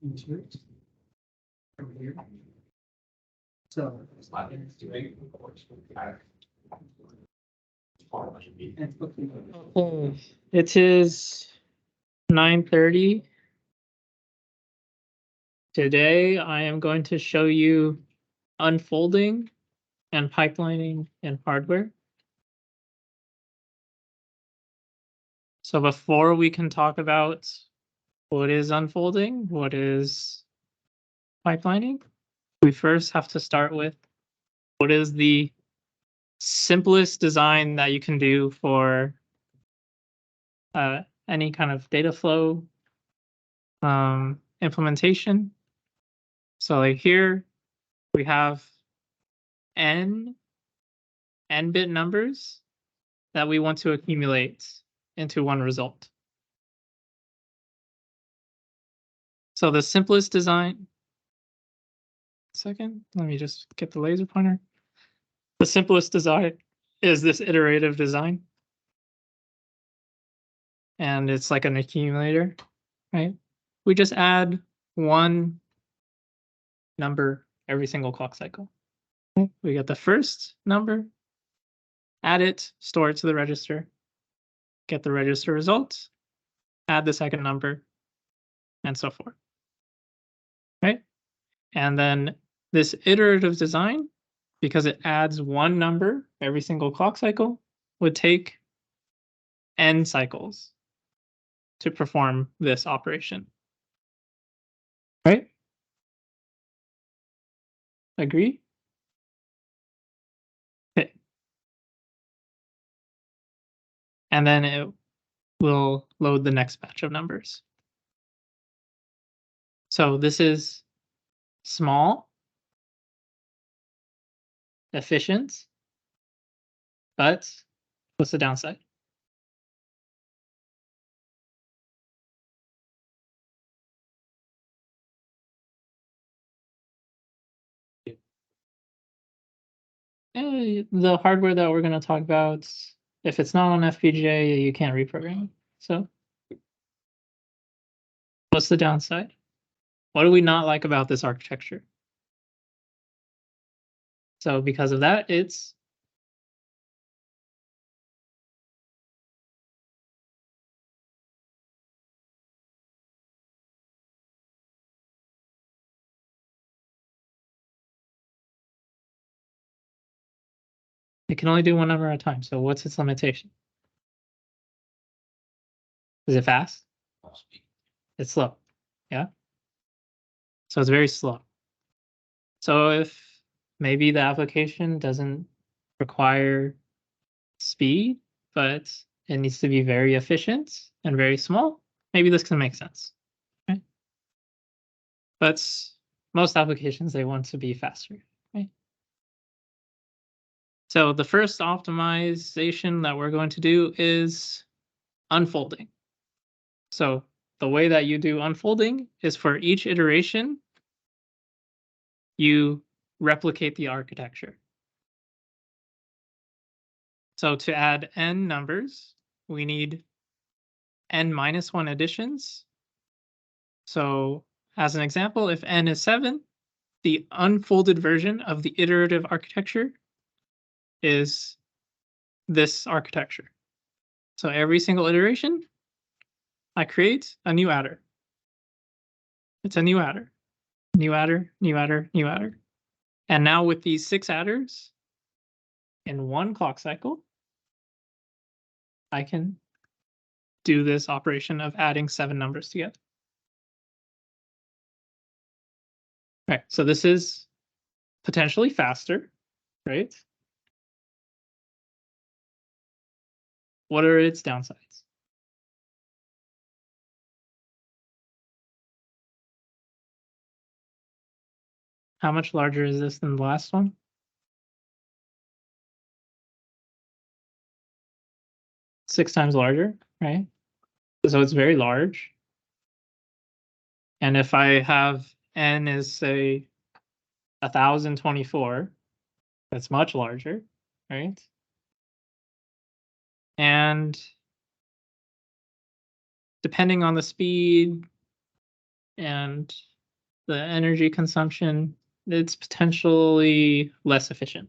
into it. Over here. So. It is 9:30. Today I am going to show you unfolding and pipelining in hardware. So before we can talk about what is unfolding, what is pipelining, we first have to start with what is the simplest design that you can do for any kind of data flow implementation. So like here we have n-bit numbers that we want to accumulate into one result. So the simplest design, second, let me just get the laser pointer. The simplest design is this iterative design. And it's like an accumulator, right? We just add one number every single clock cycle. Okay. We get the first number, add it, store it to the register, get the register results, add the second number, and so forth. Right? And then this iterative design, because it adds one number every single clock cycle, would take n cycles to perform this operation. Right? Agree? Okay. And then it will load the next batch of numbers. So this is small, efficient, but what's the downside? The hardware that we're going to talk about, if it's not on FPGA, you can't reprogram it. So what's the downside? What do we not like about this architecture? So because of that, it can only do one number at a time. So what's its limitation? Is it fast? It's slow. Yeah. So it's very slow. So if maybe the application doesn't require speed, but it needs to be very efficient and very small, maybe this can make sense. Okay? But most applications, they want to be faster. Okay? So the first optimization that we're going to do is unfolding. So the way that you do unfolding is for each iteration, you replicate the architecture. So to add n numbers, we need n-1 additions. So as an example, if n is 7, the unfolded version of the iterative architecture is this architecture. So every single iteration, I create a new adder. It's a new adder, new adder, new adder, new adder. And now with these 6 adders in one clock cycle, I can do this operation of adding 7 numbers together. All right, so this is potentially faster, right? What are its downsides? How much larger is this than the last one? 6 times larger, right? So it's very large. And if I have n is, say, 1024, that's much larger, right? And depending on the speed and the energy consumption, it's potentially less efficient.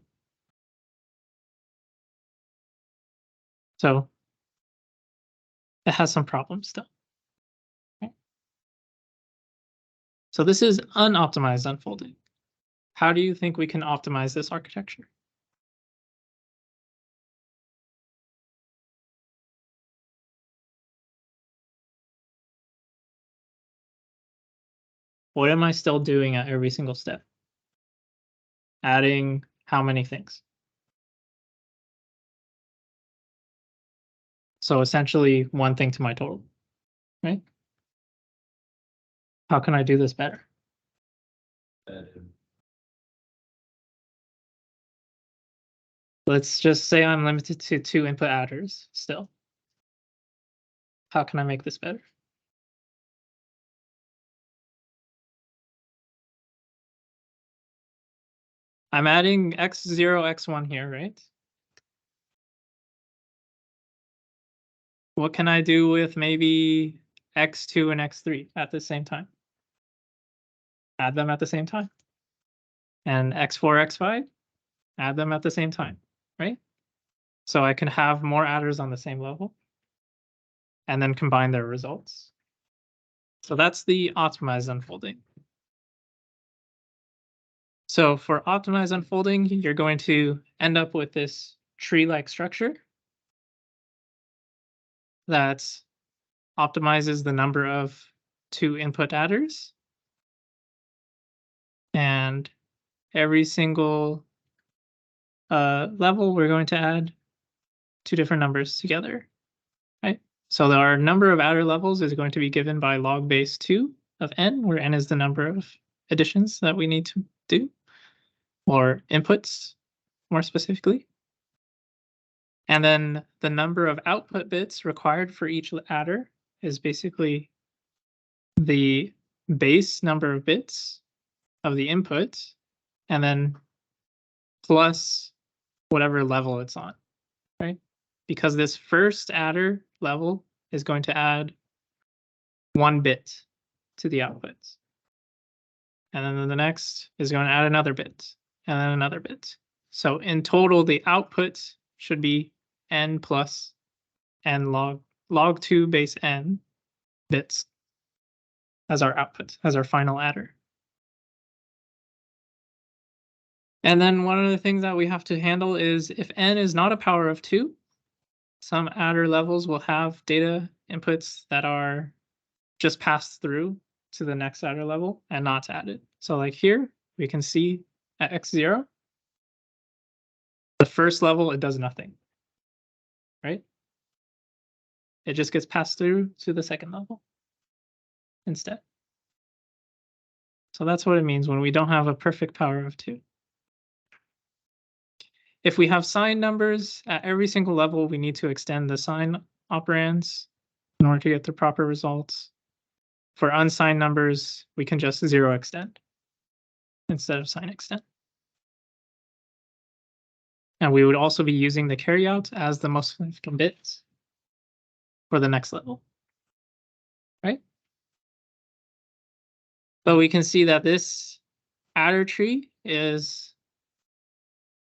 So it has some problems still. Okay. So this is unoptimized unfolding. How do you think we can optimize this architecture? What am I still doing at every single step? Adding how many things? So essentially one thing to my total, right? How can I do this better? Let's just say I'm limited to 2 input adders still. How can I make this better? I'm adding x0, x1 here, right? What can I do with maybe x2 and x3 at the same time? Add them at the same time. And x4, x5, add them at the same time, right? So I can have more adders on the same level and then combine their results. So that's the optimized unfolding. So for optimized unfolding, you're going to end up with this tree-like structure that optimizes the number of 2 input adders. And every single level, we're going to add 2 different numbers together, right? So our number of adder levels is going to be given by log base 2 of n, where n is the number of additions that we need to do, or inputs more specifically. And then the number of output bits required for each adder is basically the base number of bits of the input, and then plus whatever level it's on, right? Because this first adder level is going to add 1 bit to the outputs. And then the next is going to add another bit, and then another bit. So in total, the output should be n plus n log 2 base n bits as our output, as our final adder. And then one of the things that we have to handle is if n is not a power of 2, some adder levels will have data inputs that are just passed through to the next adder level and not added. So like here, we can see at x0, the first level, it does nothing, right? It just gets passed through to the second level instead. So that's what it means when we don't have a perfect power of 2. If we have signed numbers at every single level, we need to extend the sign operands in order to get the proper results. For unsigned numbers, we can just 0 extend instead of sign extend. And we would also be using the carryout as the most significant bits for the next level, right? But we can see that this adder tree is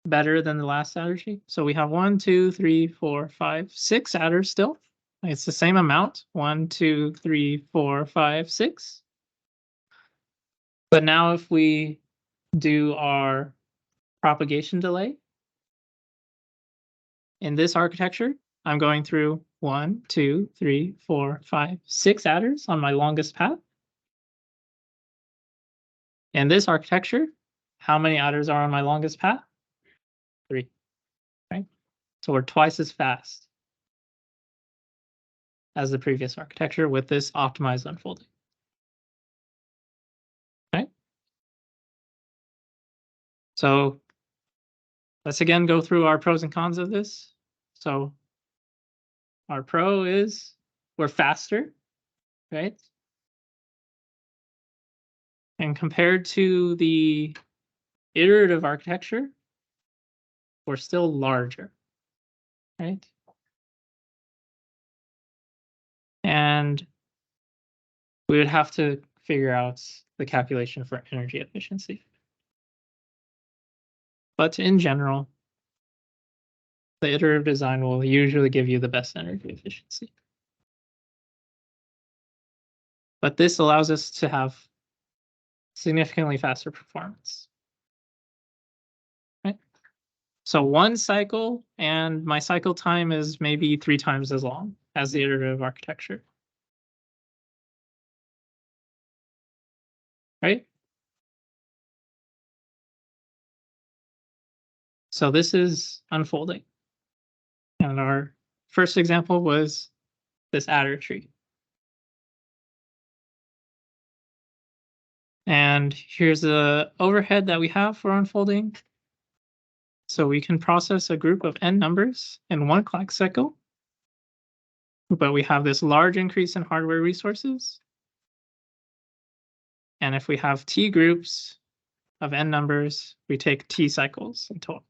better than the last adder tree. So we have 1, 2, 3, 4, 5, 6 adders still. It's the same amount, 1, 2, 3, 4, 5, 6. But now if we do our propagation delay, in this architecture, I'm going through 1, 2, 3, 4, 5, 6 adders on my longest path. In this architecture, how many adders are on my longest path? 3, right? So we're twice as fast as the previous architecture with this optimized unfolding. Okay. So let's again go through our pros and cons of this. So our pro is we're faster, right? And compared to the iterative architecture, we're still larger, right? And we would have to figure out the calculation for energy efficiency. But in general, the iterative design will usually give you the best energy efficiency. But this allows us to have significantly faster performance. Right? So one cycle, and my cycle time is maybe 3 times as long as the iterative architecture. Right? So this is unfolding. And our first example was this adder tree. And here's the overhead that we have for unfolding. So we can process a group of n numbers in one clock cycle, but we have this large increase in hardware resources. And if we have t groups of n numbers, we take t cycles in total.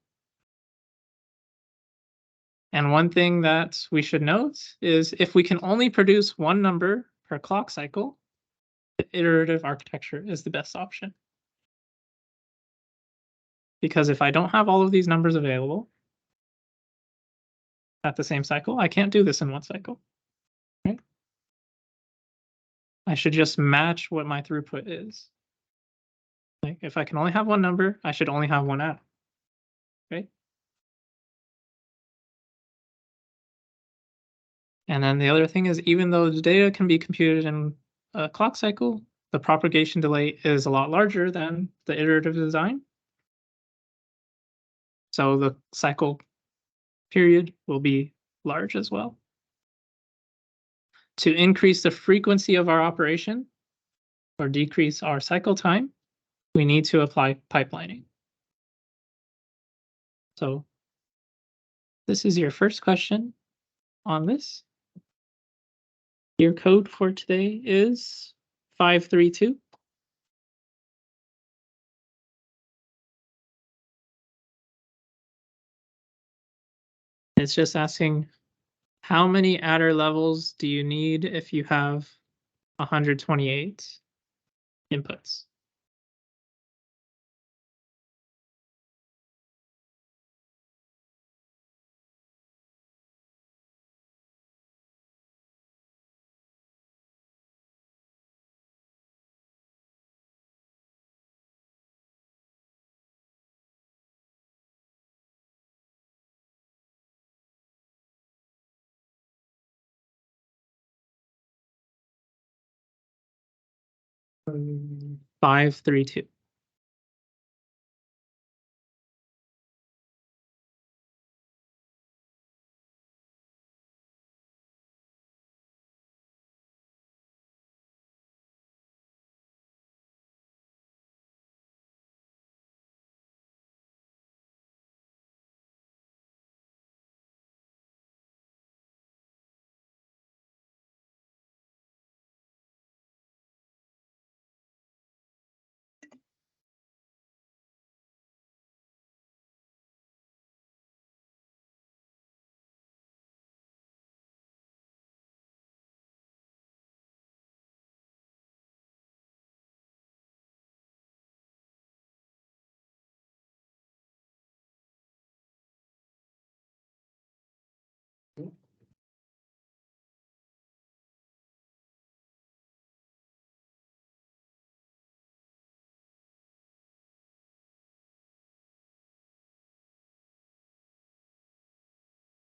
And one thing that we should note is if we can only produce one number per clock cycle, the iterative architecture is the best option. Because if I don't have all of these numbers available at the same cycle, I can't do this in one cycle. Right? I should just match what my throughput is. Like if I can only have one number, I should only have one atom. Right? And then the other thing is, even though the data can be computed in a clock cycle, the propagation delay is a lot larger than the iterative design. So the cycle period will be large as well. To increase the frequency of our operation or decrease our cycle time, we need to apply pipelining. So this is your first question on this. Your code for today is 532. It's just asking how many adder levels do you need if you have 128 inputs? Um, 532.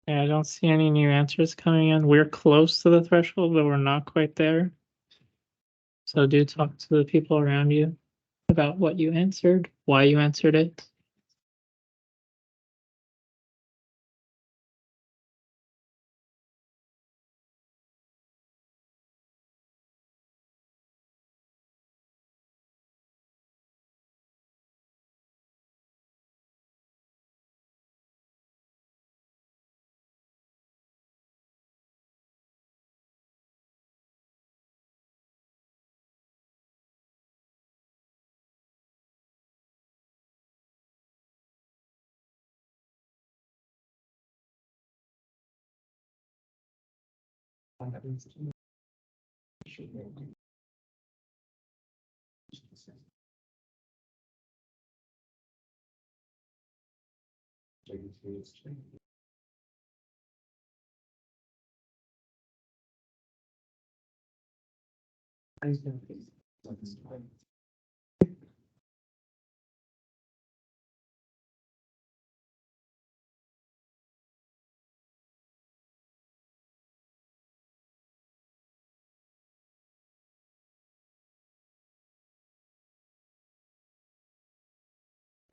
Yeah, I don't see any new answers coming in. We're close to the threshold, but we're not quite there. So do talk to the people around you about what you answered, why you answered it.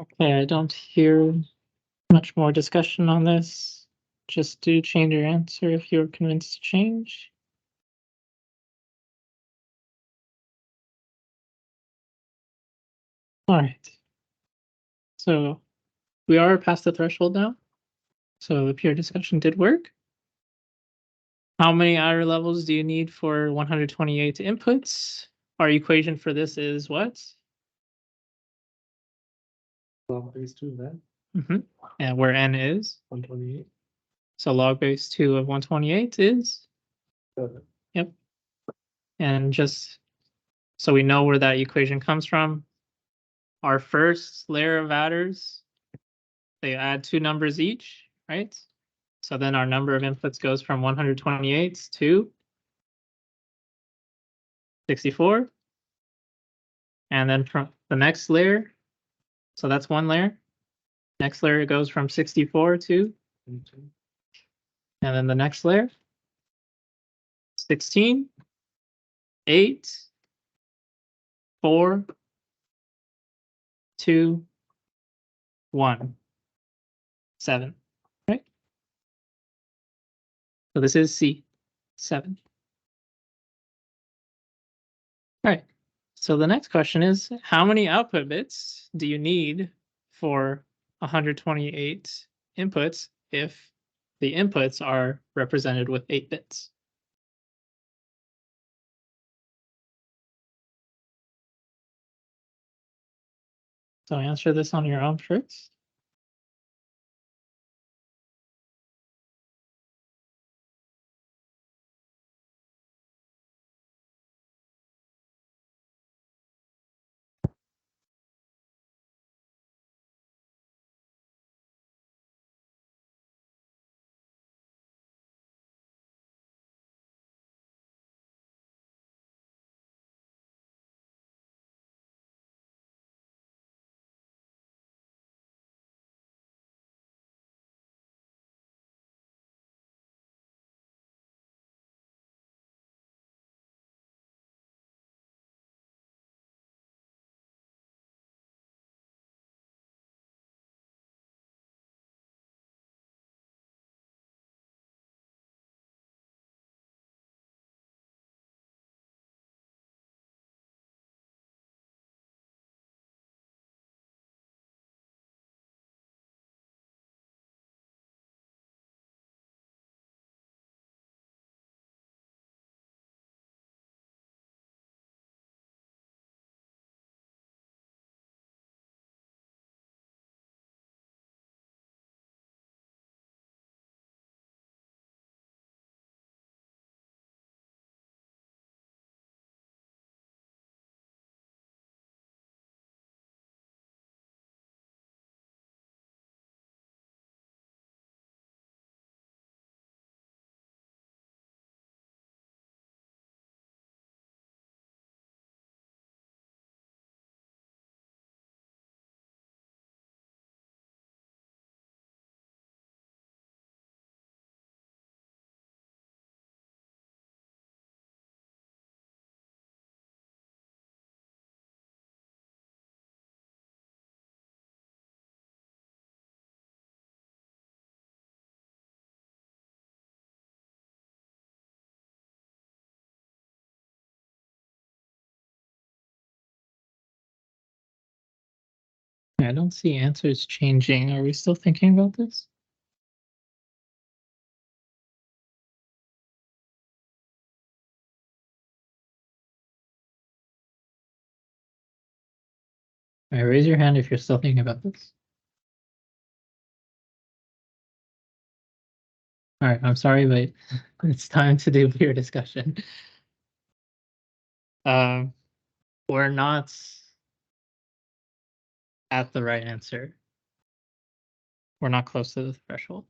Okay, I don't hear much more discussion on this. Just do change your answer if you're convinced to change. All right. So we are past the threshold now. So the pure discussion did work. How many adder levels do you need for 128 inputs? Our equation for this is what? Log base 2 of that, And where n is? 128. So log base 2 of 128 is? 7. Yep. And just so we know where that equation comes from, our first layer of adders, they add 2 numbers each, right? So then our number of inputs goes from 128 to 64. And then from the next layer, so that's one layer. Next layer goes from 64 to, and then the next layer, 16, 8, 4, 2, 1, 7, right? So this is C, 7. All right. So the next question is, how many output bits do you need for 128 inputs if the inputs are represented with 8 bits? So answer this on your own first. I don't see answers changing. Are we still thinking about this? All right, raise your hand if you're still thinking about this. All right, I'm sorry, but it's time to do peer discussion. We're not at the right answer. We're not close to the threshold.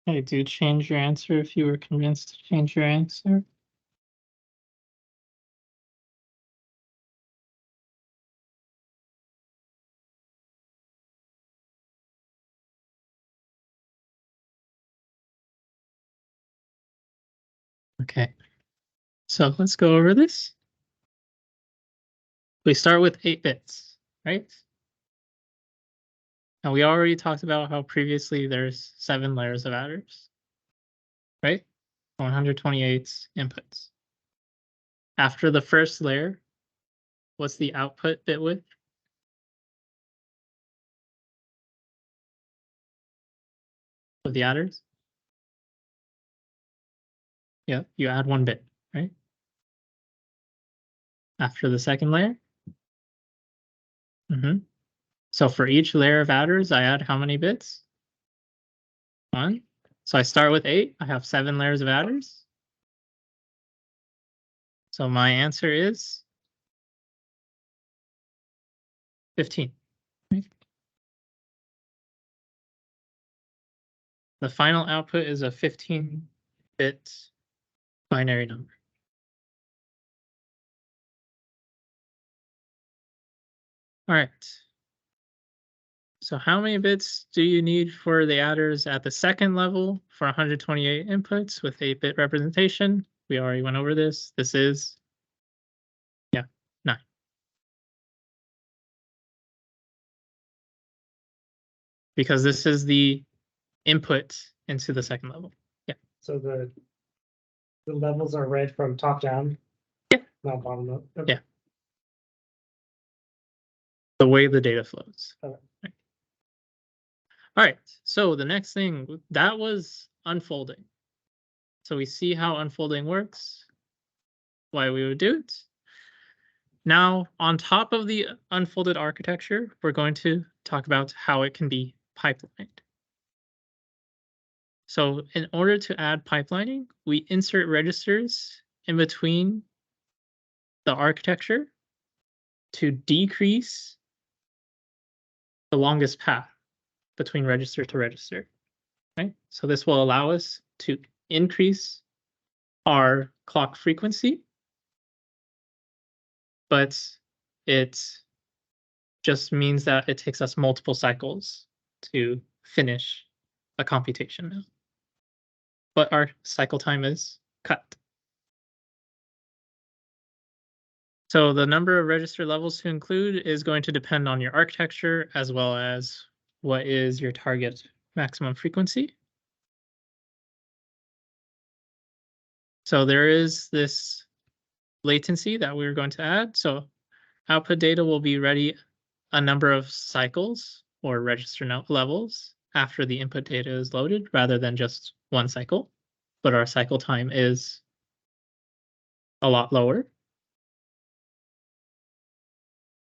Okay, do change your answer if you were convinced to change your answer. Okay, so let's go over this. We start with 8 bits, right? And we already talked about how previously there's 7 layers of adders, right? 128 inputs. After the first layer, what's the output bit width? Of the adders? Yeah, you add 1 bit, right? After the second layer? So for each layer of adders, I add how many bits? 1. So I start with 8. I have 7 layers of adders. So my answer is 15. The final output is a 15-bit binary number. All right. So how many bits do you need for the adders at the second level for 128 inputs with 8-bit representation? We already went over this. This is, 9. Because this is the input into the second level. So the levels are read from top down? Yeah. Not bottom up? Okay. Yeah. The way the data flows. Okay. Right. All right, so the next thing, that was unfolding. So we see how unfolding works, why we would do it. Now, on top of the unfolded architecture, we're going to talk about how it can be pipelined. So in order to add pipelining, we insert registers in between the architecture to decrease the longest path between register to register, right? So this will allow us to increase our clock frequency, but it just means that it takes us multiple cycles to finish a computation now. But our cycle time is cut. So the number of register levels to include is going to depend on your architecture as well as what is your target maximum frequency. So there is this latency that we're going to add. So output data will be ready a number of cycles or register levels after the input data is loaded rather than just 1 cycle, but our cycle time is a lot lower.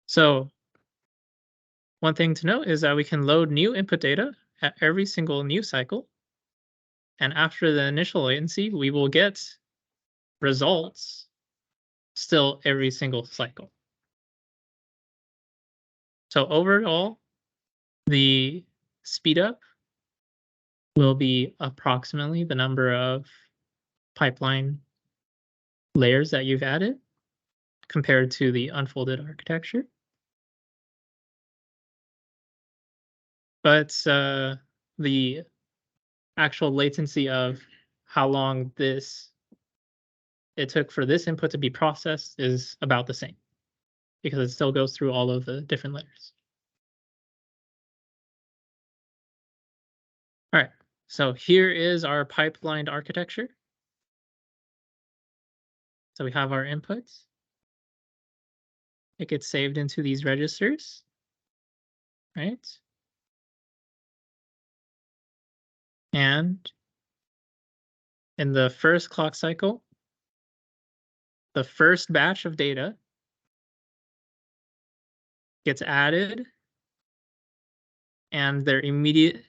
So one thing to note is that we can load new input data at every single new cycle. And after the initial latency, we will get results still every single cycle. So overall, the speed up will be approximately the number of pipeline layers that you've added compared to the unfolded architecture. But the actual latency of how long it took for this input to be processed is about the same because it still goes through all of the different layers. All right, so here is our pipelined architecture. So we have our inputs. It gets saved into these registers, right? And in the first clock cycle, the first batch of data gets added and their intermediate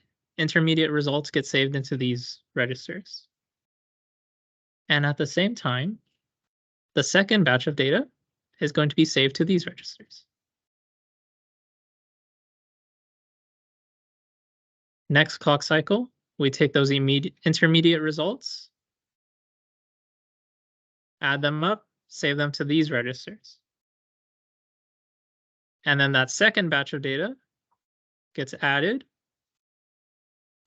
results get saved into these registers. And at the same time, the second batch of data is going to be saved to these registers. Next clock cycle, we take those intermediate results, add them up, save them to these registers. And then that second batch of data gets added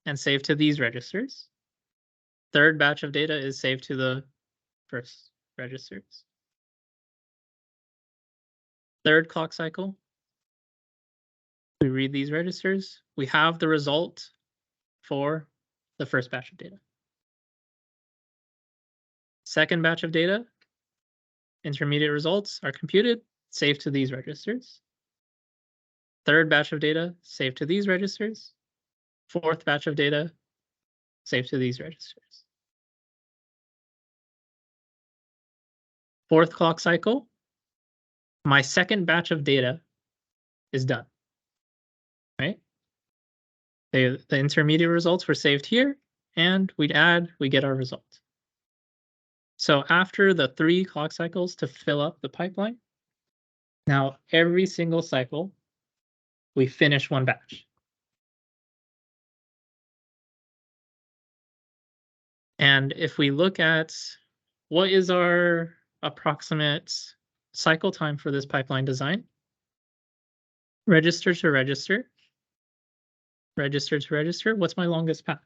and saved to these registers. Third batch of data is saved to the first registers. Third clock cycle, we read these registers. We have the result for the first batch of data. Second batch of data, intermediate results are computed, saved to these registers. Third batch of data, saved to these registers. Fourth batch of data, saved to these registers. Fourth clock cycle, my second batch of data is done, right? The intermediate results were saved here, and we get our result. So after the 3 clock cycles to fill up the pipeline, now every single cycle, we finish one batch. And if we look at what is our approximate cycle time for this pipeline design, register to register, register to register, what's my longest path?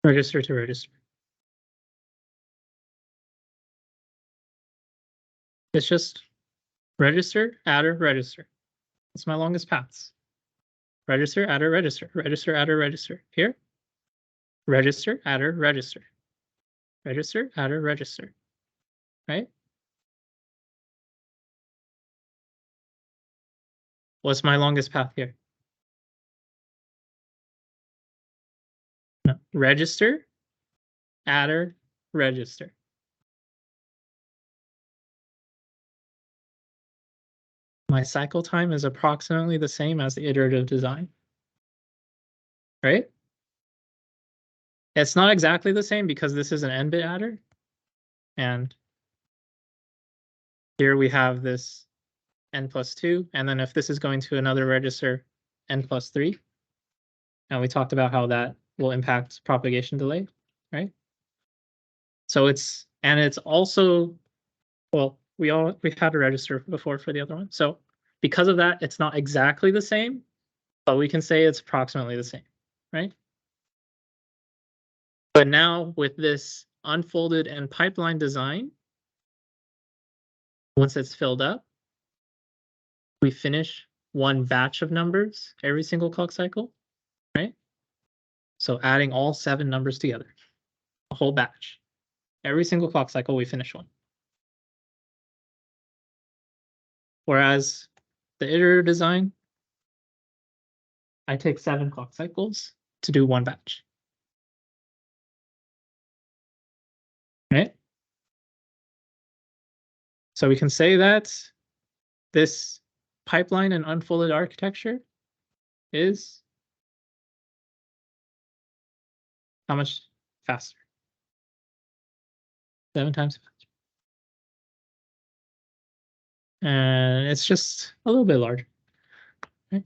Register to register. It's just register, adder, register. It's my longest paths. Register, adder, register, register, adder, register. Here, register, adder, register. Register, adder, register. Right? What's my longest path here? No, register, adder, register. My cycle time is approximately the same as the iterative design, right? It's not exactly the same because this is an n-bit adder. And here we have this n+2. And then if this is going to another register, n+3. And we talked about how that will impact propagation delay, right? So it's also, well, we had a register before for the other one. So because of that, it's not exactly the same, but we can say it's approximately the same, right? But now with this unfolded and pipeline design, once it's filled up, we finish one batch of numbers every single clock cycle, right? So adding all 7 numbers together, a whole batch. Every single clock cycle, we finish one. Whereas the iterative design, I take 7 clock cycles to do one batch. Right? So we can say that this pipeline and unfolded architecture is how much faster? 7 times faster. And it's just a little bit larger. Right?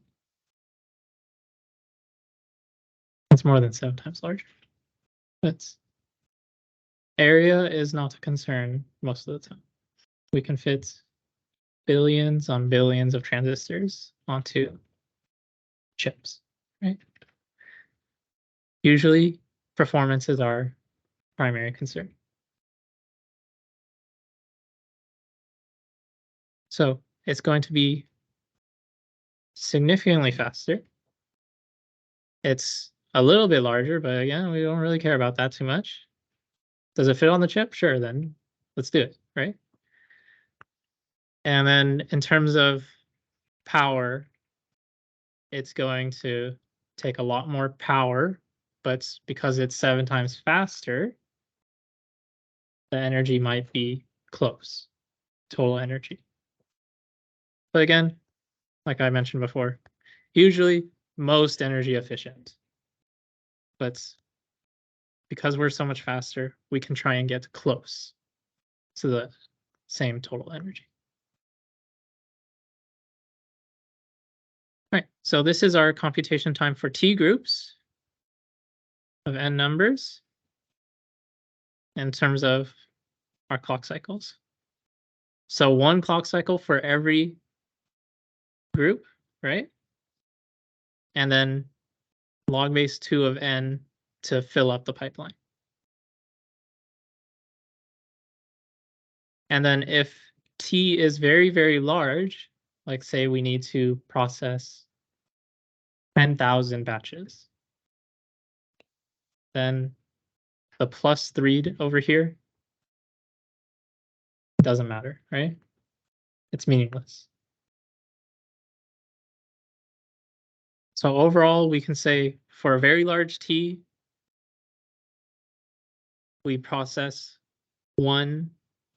It's more than 7 times larger. That's area is not a concern most of the time. We can fit billions on billions of transistors onto chips, right? Usually performance is our primary concern. So it's going to be significantly faster. It's a little bit larger, but again, we don't really care about that too much. Does it fit on the chip? Sure, then let's do it, right? And then in terms of power, it's going to take a lot more power, but because it's 7 times faster, the energy might be close, total energy. But again, like I mentioned before, usually most energy efficient. But because we're so much faster, we can try and get close to the same total energy. All right, so this is our computation time for T groups of n numbers in terms of our clock cycles. So 1 clock cycle for every group, right? And then log base 2 of n to fill up the pipeline. And then if T is very, very large, like say we need to process 10,000 batches, then the +3 over here doesn't matter, right? It's meaningless. So overall, we can say for a very large T, we process 1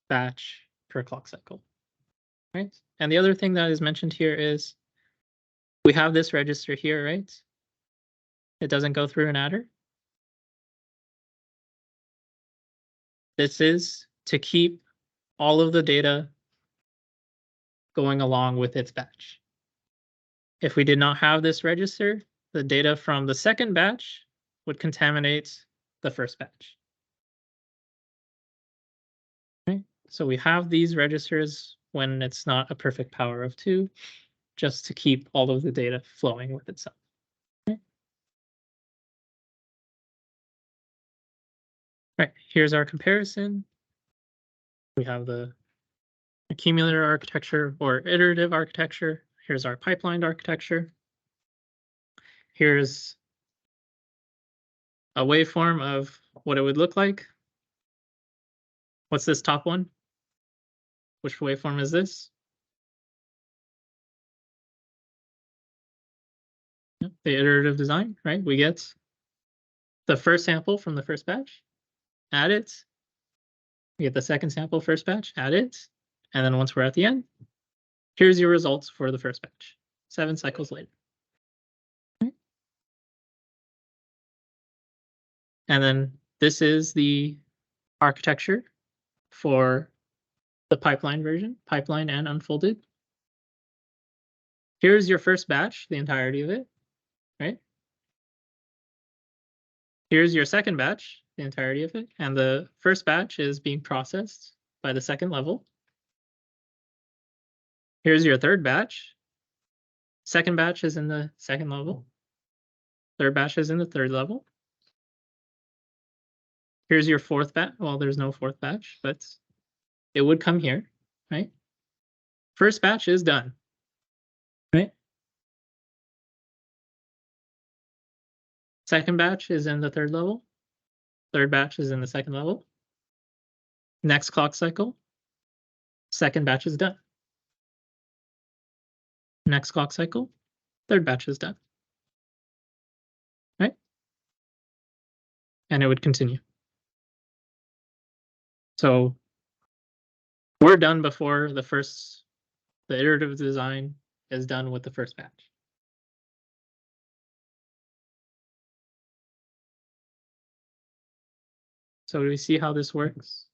batch per clock cycle, right? And the other thing that is mentioned here is we have this register here, right? It doesn't go through an adder. This is to keep all of the data going along with its batch. If we did not have this register, the data from the second batch would contaminate the first batch. Okay, so we have these registers when it's not a perfect power of 2, just to keep all of the data flowing with itself. Okay. All right, here's our comparison. We have the accumulator architecture or iterative architecture. Here's our pipelined architecture. Here's a waveform of what it would look like. What's this top one? Which waveform is this? The iterative design, right? We get the first sample from the first batch, add it. We get the second sample first batch, add it. And then once we're at the end, here's your results for the first batch, 7 cycles later. Okay. And then this is the architecture for the pipeline version, pipeline and unfolded. Here's your first batch, the entirety of it, right? Here's your second batch, the entirety of it, and the first batch is being processed by the second level. Here's your third batch. Second batch is in the second level. Third batch is in the third level. Here's your fourth batch. Well, there's no fourth batch, but it would come here, right? First batch is done, right? Second batch is in the third level. Third batch is in the second level. Next clock cycle, second batch is done. Next clock cycle, third batch is done. and it would continue. So we're done before the iterative design is done with the first batch. So do we see how this works?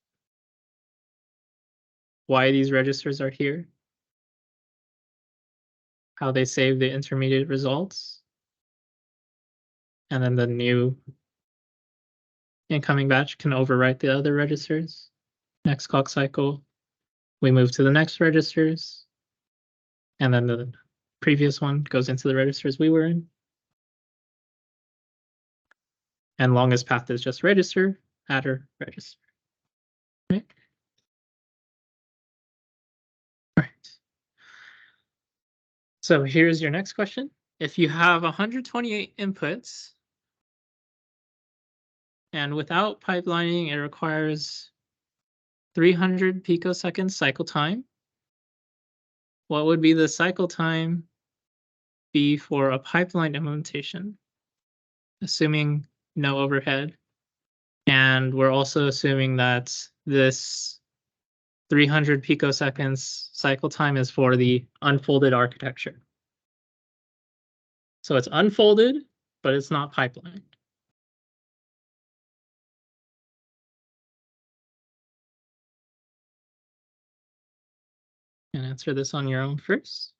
Why these registers are here? How they save the intermediate results? And then the new incoming batch can overwrite the other registers. Next clock cycle, we move to the next registers, and then the previous one goes into the registers we were in. And longest path is just register, adder, register. Right? All right. So here's your next question. If you have 128 inputs, and without pipelining, it requires 300 picosecond cycle time, what would be the cycle time be for a pipeline implementation, assuming no overhead? And we're also assuming that this 300 picoseconds cycle time is for the unfolded architecture. So it's unfolded, but it's not pipelined. And answer this on your own first.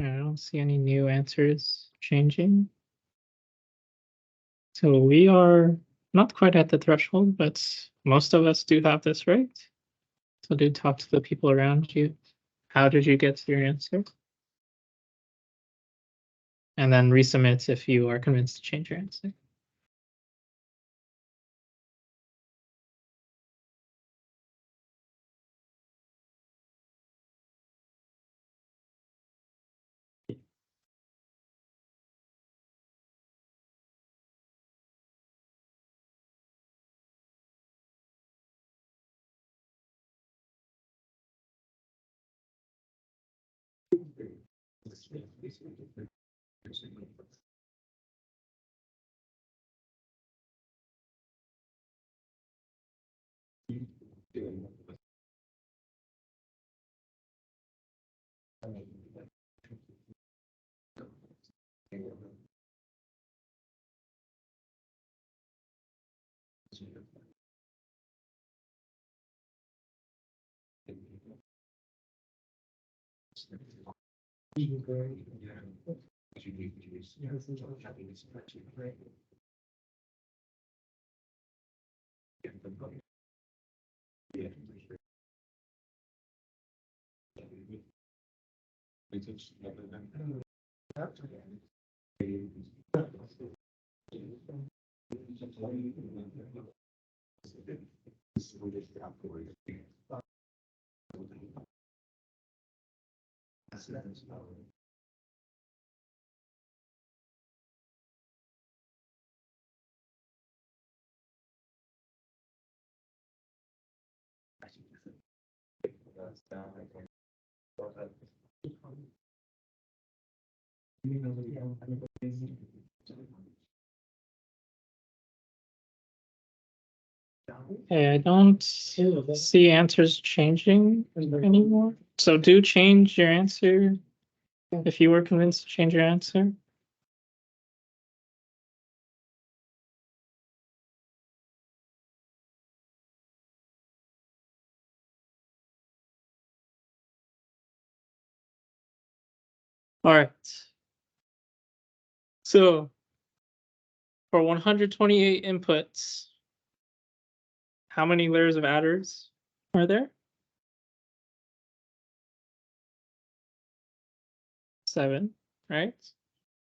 I don't see any new answers changing. So we are not quite at the threshold, but most of us do have this right. So do talk to the people around you. How did you get to your answer? And then resubmit if you are convinced to change your answer. Okay, I don't see answers changing anymore. So do change your answer if you were convinced to change your answer. All right. So for 128 inputs, how many layers of adders are there? 7, right?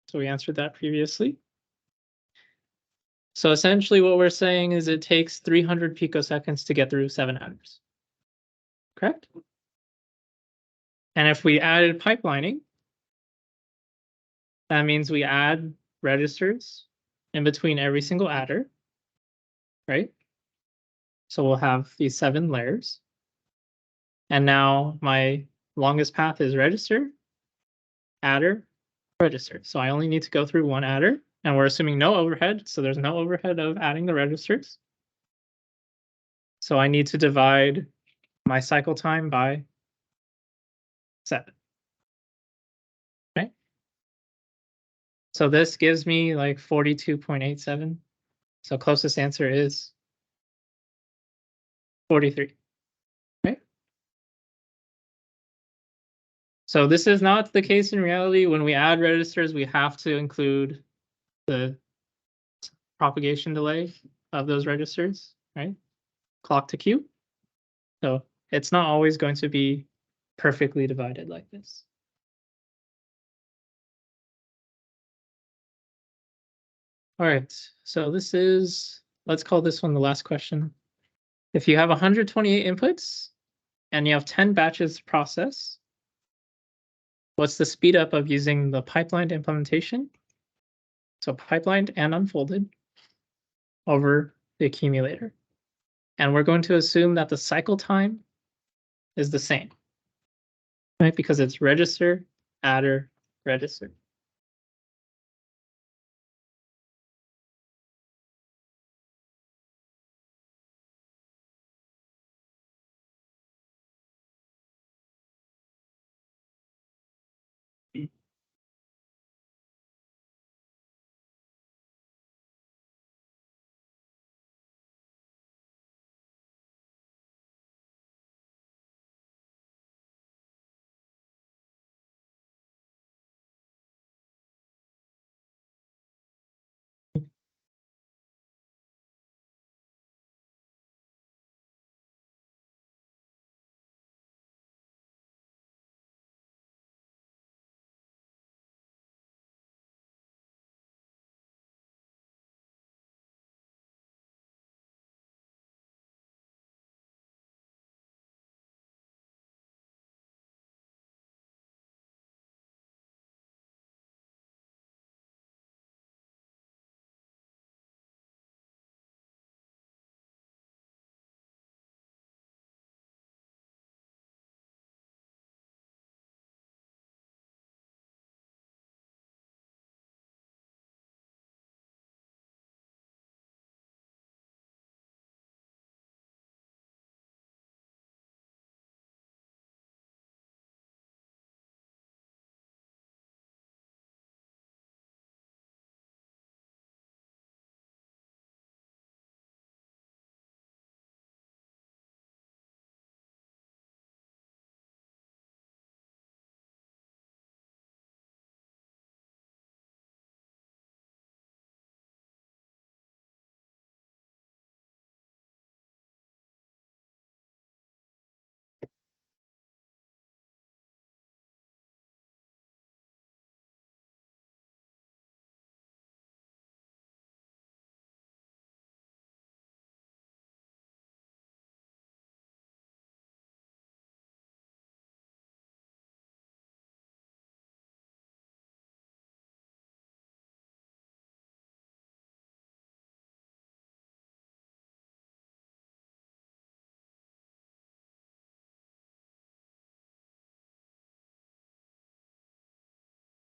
So we answered that previously. So essentially what we're saying is it takes 300 picoseconds to get through 7 adders. Correct? And if we added pipelining, that means we add registers in between every single adder, right? So we'll have these 7 layers. And now my longest path is register, adder, register. So I only need to go through one adder, and we're assuming no overhead. So there's no overhead of adding the registers. So I need to divide my cycle time by 7. Okay. So this gives me like 42.87. So closest answer is 43. Okay. So this is not the case in reality. When we add registers, we have to include the propagation delay of those registers, right? Clock to queue. So it's not always going to be perfectly divided like this. All right, so this is, let's call this one the last question. If you have 128 inputs and you have 10 batches to process, what's the speed up of using the pipelined implementation? So pipelined and unfolded over the accumulator. And we're going to assume that the cycle time is the same, right? Because it's register, adder, register.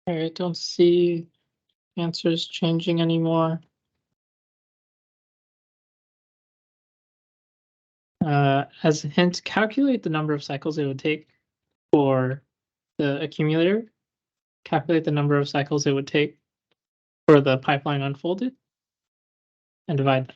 I don't see answers changing anymore. As a hint, calculate the number of cycles it would take for the accumulator. Calculate the number of cycles it would take for the pipeline unfolded and divide them.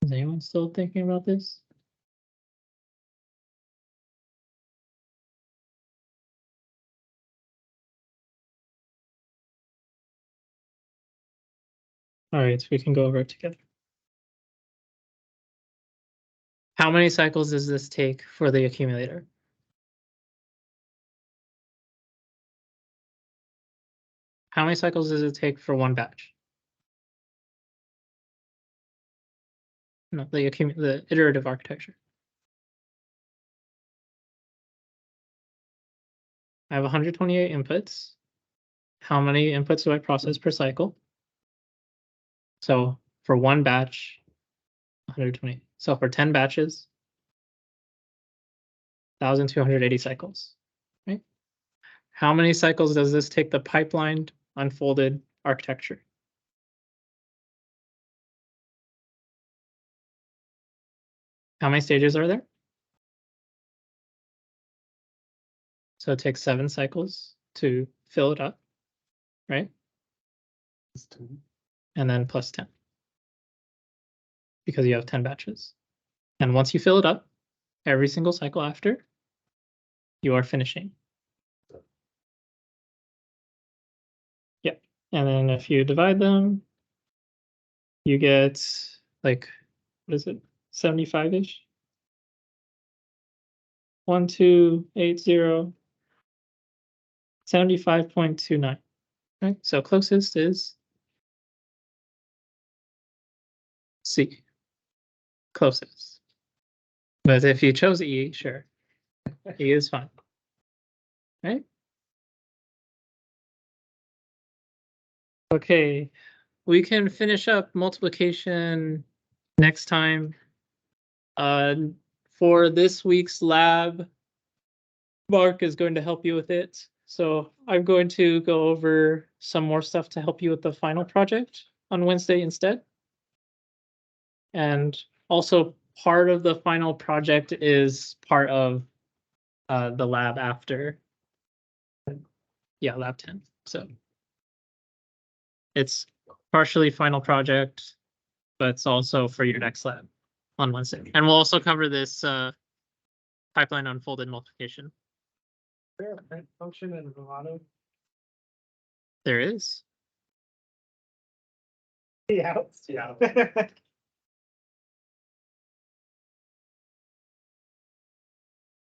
Is anyone still thinking about this? All right, so we can go over it together. How many cycles does this take for the accumulator? How many cycles does it take for one batch? No, the iterative architecture. I have 128 inputs. How many inputs do I process per cycle? So for one batch, 120. So for 10 batches, 1,280 cycles, right? How many cycles does this take the pipelined unfolded architecture? How many stages are there? So it takes 7 cycles to fill it up, right? And then plus 10. Because you have 10 batches. And once you fill it up, every single cycle after, you are finishing. Yep. And then if you divide them, you get like, what is it? 75-ish? 1280, 75.29. Right? So closest is C. Closest. But if you chose E, sure. E is fine. Right? Okay. We can finish up multiplication next time. For this week's lab, Mark is going to help you with it. So I'm going to go over some more stuff to help you with the final project on Wednesday instead. And also part of the final project is part of the lab after. Yeah, lab 10. So it's partially final project, but it's also for your next lab on Wednesday. And we'll also cover this pipeline unfolded multiplication. Is there a print function in Vivado? There is. Yeah.